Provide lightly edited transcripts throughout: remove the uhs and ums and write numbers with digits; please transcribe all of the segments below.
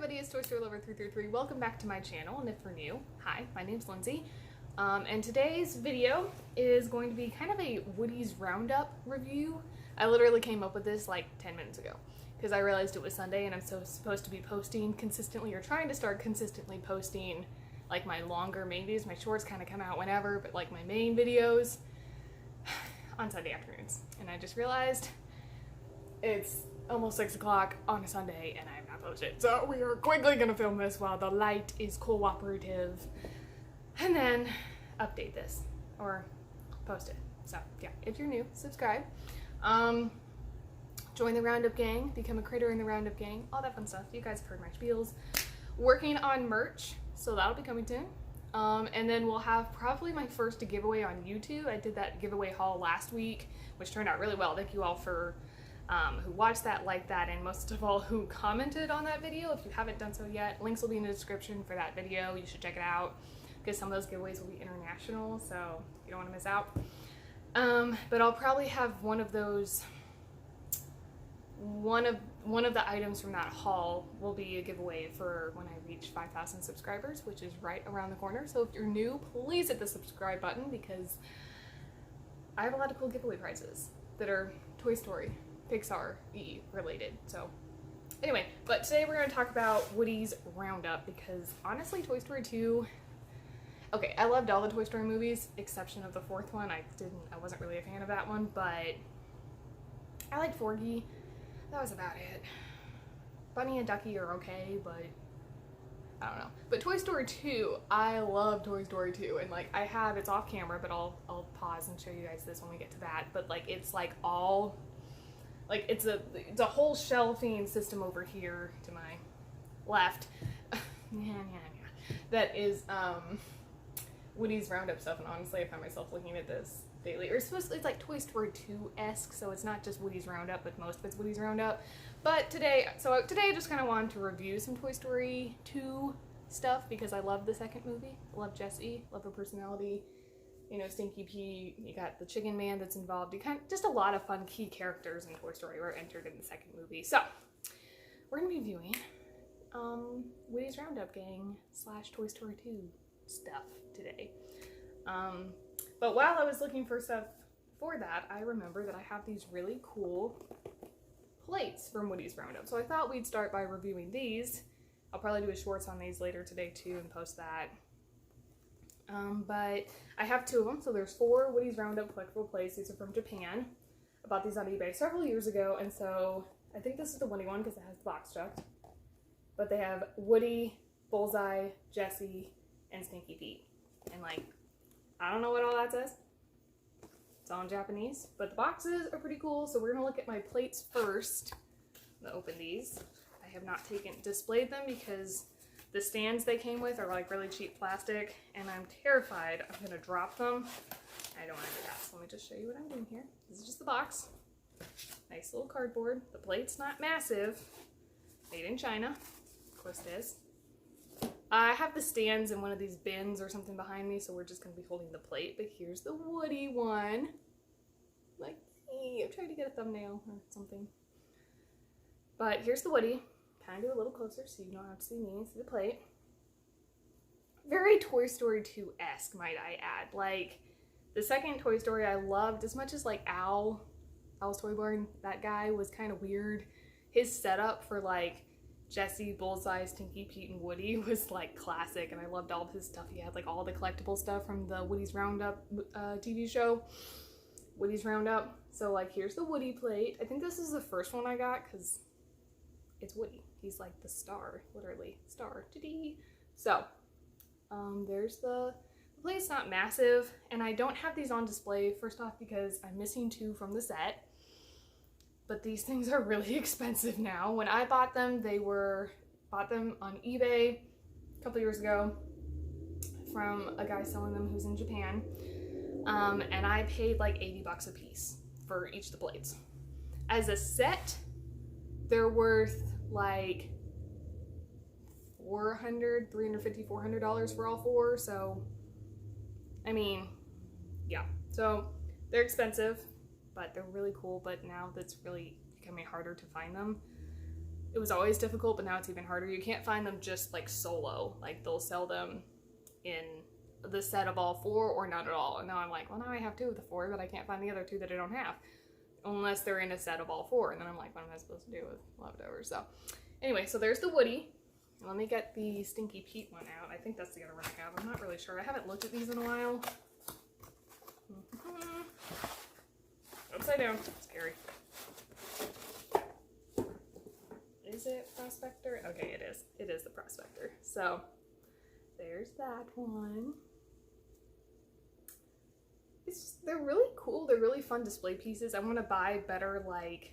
everybody, it's Toy Story Lover 333. Welcome back to my channel, and if you're new, hi, my name's Lindsay. And today's video is going to be kind of a Woody's Roundup review. I literally came up with this like 10 minutes ago because I realized it was Sunday and I'm supposed to be posting consistently, or trying to start consistently posting like my longer main videos. My shorts kind of come out whenever, but like my main videos on Sunday afternoons. And I just realized it's almost 6 o'clock on a Sunday and I have not posted. So we are quickly gonna film this while the light is cooperative and then update this or post it. So yeah, if you're new, subscribe. Join the Roundup gang, become a critter in the Roundup gang, all that fun stuff. You guys have heard my spiels. Working on merch, so that'll be coming soon. And then we'll have probably my first giveaway on YouTube. I did that giveaway haul last week, which turned out really well. Thank you all for who watched that, liked that, and most of all who commented on that video. If you haven't done so yet, links will be in the description for that video. You should check it out because some of those giveaways will be international, so you don't want to miss out. But I'll probably have one of those, one of the items from that haul will be a giveaway for when I reach 5,000 subscribers, which is right around the corner. So if you're new, please hit the subscribe button because I have a lot of cool giveaway prizes that are Toy Story, Pixar-y related. So anyway, but today we're going to talk about Woody's Roundup because honestly, Toy Story 2, okay, I loved all the Toy Story movies, exception of the fourth one. I wasn't really a fan of that one, but I liked Forgy. That was about it. Bunny and Ducky are okay, but I don't know. But Toy Story 2, I love Toy Story 2, and like it's off camera, but I'll pause and show you guys this when we get to that. But like it's like all, like it's a whole shelving system over here to my left. That is Woody's Roundup stuff, and honestly I find myself looking at this daily. It's like Toy Story 2-esque, so it's not just Woody's Roundup, but most of it's Woody's Roundup. But today I just kind of wanted to review some Toy Story 2 stuff because I love the second movie. I love Jessie, love her personality. You know, Stinky Pete, you got the Chicken Man that's involved. Just a lot of fun key characters in Toy Story were entered in the second movie. So, we're going to be viewing Woody's Roundup gang / Toy Story 2 stuff today. But while I was looking for stuff for that, I remember that I have these really cool plates from Woody's Roundup. So I thought we'd start by reviewing these. I'll probably do a shorts on these later today too and post that. But I have 2 of them. So there's 4 Woody's Roundup collectible plates. These are from Japan. I bought these on eBay several years ago, and so I think this is the Woody one because it has the box checked. But they have Woody, Bullseye, Jessie, and Stinky Pete. And like, I don't know what all that says. It's all in Japanese, but the boxes are pretty cool. So we're gonna look at my plates first. I'm gonna open these. I have not displayed them because the stands they came with are like really cheap plastic, and I'm terrified I'm gonna drop them. I don't want to do that. So let me just show you what I'm doing here. This is just the box. Nice little cardboard. The plate's not massive. Made in China. Of course it is. I have the stands in one of these bins or something behind me, so we're just going to be holding the plate. But here's the Woody one. Like, I'm trying to get a thumbnail or something. But here's the Woody. Kind of do a little closer so you don't have to see me, see the plate. Very Toy Story 2-esque, might I add. Like, the second Toy Story I loved as much as like Al's Toy Barn. That guy was kind of weird. His setup for like Jessie, Bullseye, Stinky Pete, and Woody was like classic, and I loved all of his stuff. He had like all the collectible stuff from the Woody's Roundup TV show, Woody's Roundup. So like here's the Woody plate. I think this is the first one I got because it's Woody. He's like the star, literally star. So there's the plate's not massive, and I don't have these on display first off because I'm missing 2 from the set. But these things are really expensive now. When I bought them, bought them on eBay a couple years ago from a guy selling them who's in Japan. And I paid like 80 bucks a piece for each of the plates. As a set, they're worth like $350, $400 for all 4. So, I mean, yeah. So they're expensive, but they're really cool. But now that's really becoming harder to find them. it was always difficult, but now it's even harder. You can't find them just like solo. Like they'll sell them in the set of all 4 or not at all. And now I'm like, well, now I have 2 of the 4, but I can't find the other 2 that I don't have. Unless they're in a set of all 4. And then I'm like, what am I supposed to do with leftovers? So anyway, so there's the Woody. Let me get the Stinky Pete one out. I think that's the other one I have. I'm not really sure. I haven't looked at these in a while. Upside down. Scary. Is it Prospector? Okay, it is. It is the Prospector. So, there's that one. They're really cool. They're really fun display pieces. I want to buy better, like,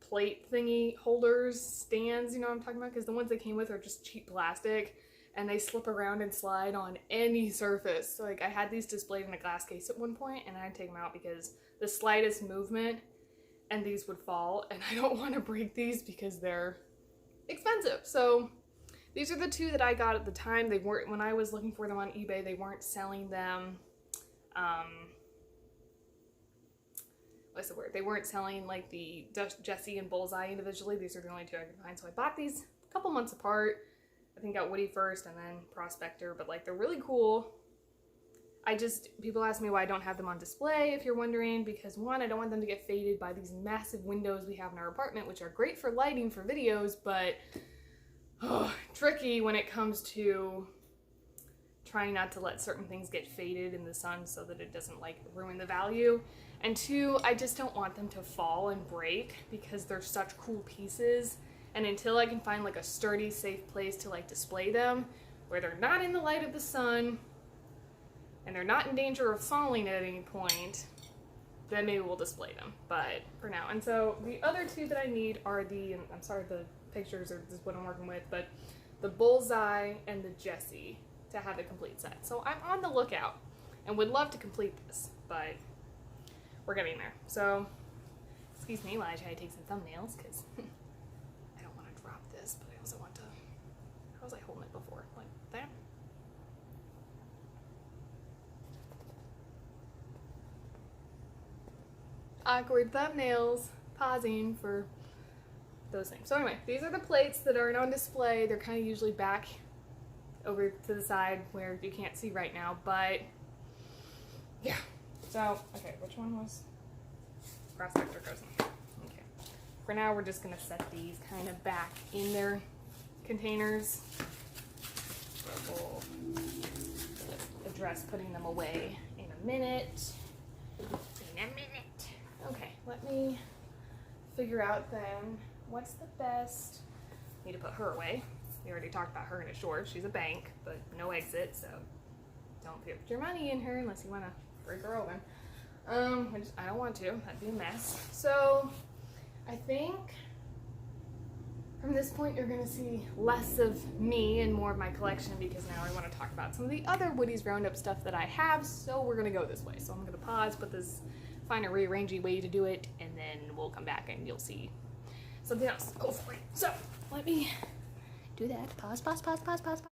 plate thingy holders, stands, you know what I'm talking about? Because the ones they came with are just cheap plastic, and they slip around and slide on any surface. So, like, I had these displayed in a glass case at one point, and I had to take them out because the slightest movement and these would fall, and I don't want to break these because they're expensive. So these are the 2 that I got at the time. They weren't, when I was looking for them on eBay, they weren't selling them, what's the word? They weren't selling like the Jessie and Bullseye individually. These are the only 2 I could find. So I bought these a couple months apart. I think got Woody first and then Prospector, but like they're really cool. People ask me why I don't have them on display, if you're wondering, because 1, I don't want them to get faded by these massive windows we have in our apartment, which are great for lighting for videos, but tricky when it comes to trying not to let certain things get faded in the sun so that it doesn't like ruin the value. And 2, I just don't want them to fall and break because they're such cool pieces. And until I can find like a sturdy, safe place to like display them, where they're not in the light of the sun, and they're not in danger of falling at any point, then maybe we'll display them, but for now. And so the other 2 that I need are and I'm sorry the pictures are just what I'm working with, but the Bullseye and the Jessie to have a complete set. So I'm on the lookout and would love to complete this, but we're getting there. So, excuse me while I try to take some thumbnails, because I don't want to drop this, but I also want to, how was I holding it before? Like that? Awkward thumbnails, pausing for those things. So anyway, these are the plates that aren't on display. They're kind of usually back over to the side where you can't see right now, but yeah. So, okay, which one was Prospector goes in here? Okay. For now, we're just gonna set these kind of back in their containers. So we'll address putting them away in a minute. Okay, let me figure out then what's the best. Need to put her away. We already talked about her in a short. She's a bank, but no exit, so don't put your money in her unless you want to break her open. I don't want to. That'd be a mess. So I think from this point you're going to see less of me and more of my collection, because now I want to talk about some of the other Woody's Roundup stuff that I have, so we're going to go this way. So I'm going to pause, put this, find a rearranging way to do it, and then we'll come back and you'll see something else. Go for it. So let me do that. Pause.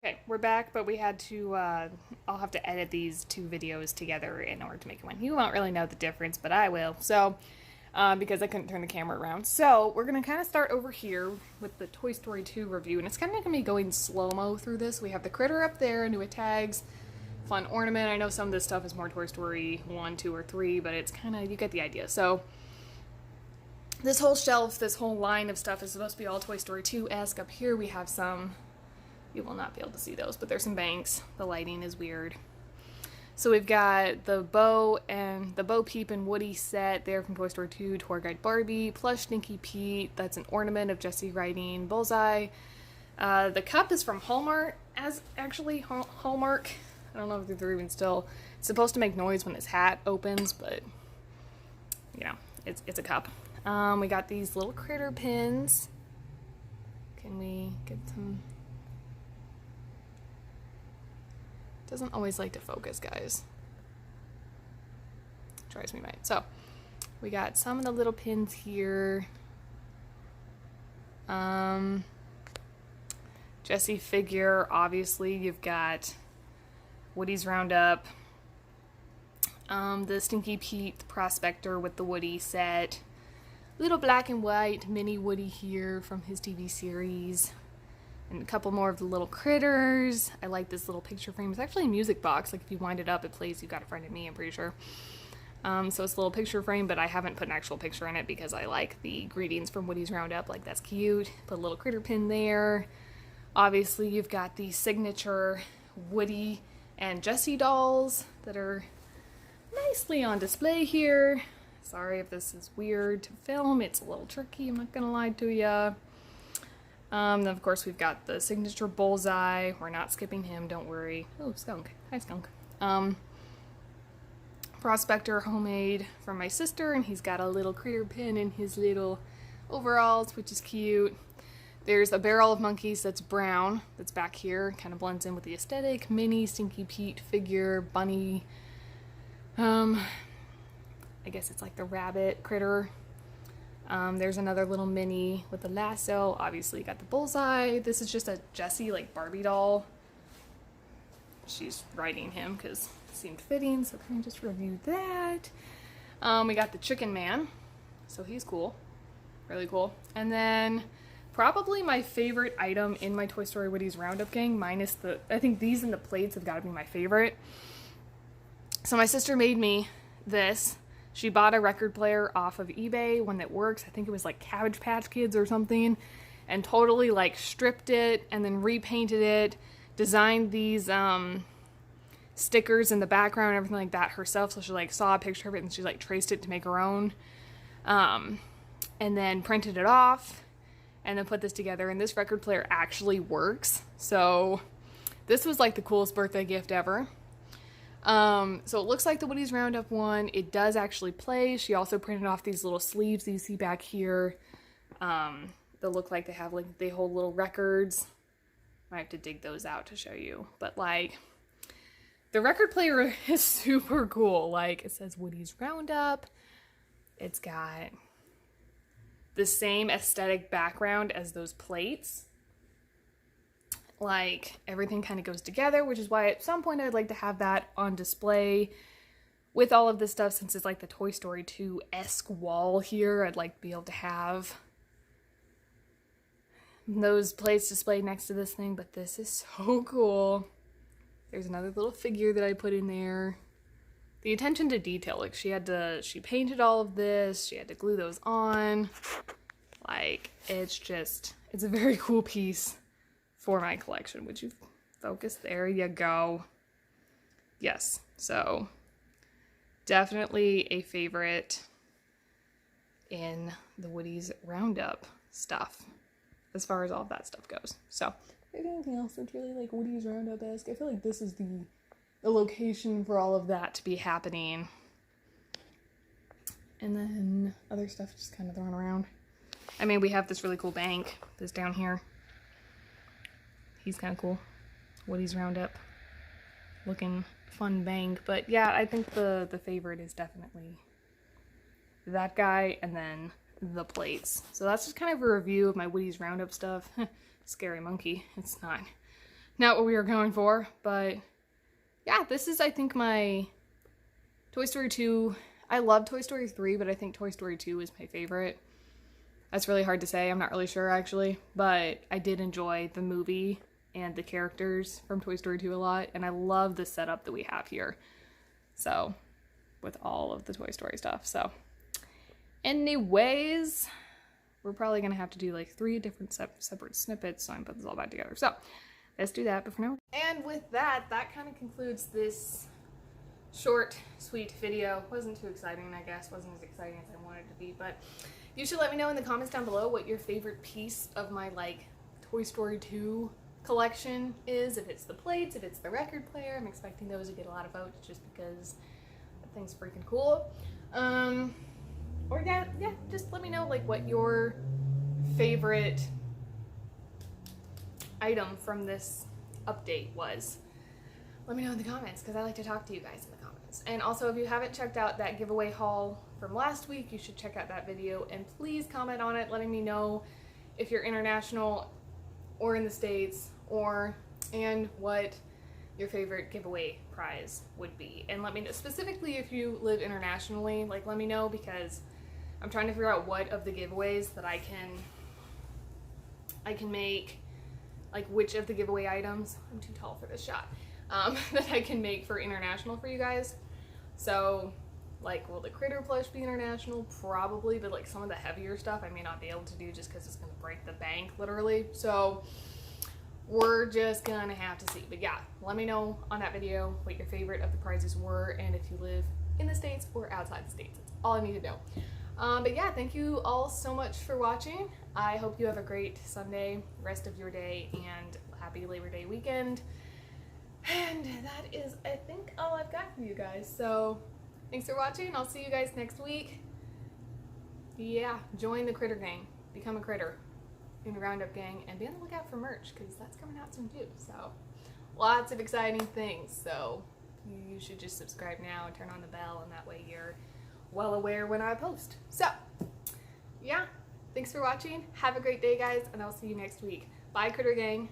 Okay, we're back, but we had to, I'll have to edit these 2 videos together in order to make one. You won't really know the difference, but I will. So, because I couldn't turn the camera around. So, we're going to kind of start over here with the Toy Story 2 review, and it's kind of going to be going slow-mo through this. We have the critter up there, new tags, fun ornament. I know some of this stuff is more Toy Story 1, 2, or 3, but it's kind of, you get the idea. So, this whole shelf, this whole line of stuff is supposed to be all Toy Story 2-esque. Up here we have some, you will not be able to see those, but there's some banks. The lighting is weird. So we've got the Bo Peep and Woody set there from Toy Story 2, Tour Guide Barbie, plush Stinky Pete, that's an ornament of Jessie riding Bullseye. The cup is from Hallmark, Hallmark. I don't know if they're even still, it's supposed to make noise when his hat opens, but, you know, it's a cup. We got these little critter pins. Can we get some? Doesn't always like to focus, guys. Drives me mad. So, we got some of the little pins here. Jessie figure, obviously. You've got Woody's Roundup. The Stinky Pete Prospector with the Woody set. little black and white mini Woody here from his TV series. And a couple more of the little critters. I like this little picture frame. It's actually a music box. Like if you wind it up, it plays You Got a Friend in Me, I'm pretty sure. So it's a little picture frame, but I haven't put an actual picture in it because I like the greetings from Woody's Roundup. Like, that's cute. Put a little critter pin there. Obviously, you've got the signature Woody and Jessie dolls that are nicely on display here. Sorry if this is weird to film. It's a little tricky, I'm not gonna lie to ya. Then of course we've got the signature Bullseye. We're not skipping him, don't worry. Oh, Skunk. Hi, Skunk. Prospector homemade from my sister, and he's got a little critter pin in his little overalls, which is cute. There's a barrel of monkeys that's brown, that's back here, kind of blends in with the aesthetic. Mini Stinky Pete figure, bunny. I guess it's like the rabbit critter. There's another little mini with a lasso. Obviously, got the Bullseye. This is just a Jessie, like, Barbie doll. She's riding him because it seemed fitting, so can I just review that? We got the Chicken Man, so he's cool. Really cool. And then probably my favorite item in my Toy Story Woody's Roundup gang, minus the, I think these and the plates have got to be my favorite. So my sister made me this. She bought a record player off of eBay, one that works. I think it was like Cabbage Patch Kids or something, and totally like stripped it and then repainted it, designed these stickers in the background and everything like that herself. So she like saw a picture of it and she like traced it to make her own, and then printed it off and then put this together. And this record player actually works. So this was like the coolest birthday gift ever. So it looks like the Woody's Roundup one. It does actually play. She also printed off these little sleeves that you see back here. That look like they have, like, they hold little records. I have to dig those out to show you. But, like, the record player is super cool. Like, it says Woody's Roundup. It's got the same aesthetic background as those plates. Like, everything kind of goes together, which is why at some point I'd like to have that on display with all of this stuff, since it's like the Toy Story 2-esque wall here. I'd like to be able to have those plates displayed next to this thing, but this is so cool. There's another little figure that I put in there. The attention to detail, like she painted all of this, she had to glue those on. Like, it's a very cool piece for my collection. Would you focus? There you go. Yes, so definitely a favorite in the Woody's Roundup stuff as far as all of that stuff goes. So, is there anything else that's really like Woody's Roundup-esque? I feel like this is the location for all of that to be happening. And then other stuff just kind of thrown around. I mean, we have this really cool bank that's down here. He's kind of cool. Woody's Roundup looking fun bank. But yeah, I think the favorite is definitely that guy and then the plates. So that's just kind of a review of my Woody's Roundup stuff. Scary monkey. It's not what we were going for. But yeah, this is, I think, my Toy Story 2. I love Toy Story 3, but I think Toy Story 2 is my favorite. That's really hard to say. I'm not really sure, actually. But I did enjoy the movie and the characters from Toy Story 2 a lot, and I love the setup that we have here. So, with all of the Toy Story stuff. So, anyways, we're probably going to have to do like 3 different separate snippets, so I'm putting this all back together. So, let's do that, but for now. And with that, that kind of concludes this short, sweet video. Wasn't too exciting, I guess. Wasn't as exciting as I wanted it to be, but you should let me know in the comments down below what your favorite piece of my, like, Toy Story 2 collection is. If it's the plates, if it's the record player. I'm expecting those to get a lot of votes just because that thing's freaking cool. Or yeah, just let me know, like, what your favorite item from this update was. Let me know in the comments, because I like to talk to you guys in the comments. And also, if you haven't checked out that giveaway haul from last week, you should check out that video, and please comment on it, letting me know if you're international or in the States, and what your favorite giveaway prize would be. And let me know, specifically if you live internationally, like, let me know, because I'm trying to figure out what of the giveaways that I can make, like which of the giveaway items, I'm too tall for this shot, that I can make for international for you guys. So like, will the critter plush be international? Probably, but like some of the heavier stuff I may not be able to do just because it's going to break the bank literally. So we're just gonna have to see. But yeah, let me know on that video what your favorite of the prizes were, and if you live in the States or outside the States. That's all I need to know. But yeah, thank you all so much for watching. I hope you have a great Sunday, rest of your day, and happy Labor Day weekend. And that is, I think, all I've got for you guys. So thanks for watching. I'll see you guys next week. Yeah, join the critter gang. Become a critter in the Roundup gang, and be on the lookout for merch because that's coming out soon too. So lots of exciting things. So you should just subscribe now and turn on the bell, and that way you're well aware when I post. So yeah, thanks for watching. Have a great day, guys, and I'll see you next week. Bye, critter gang.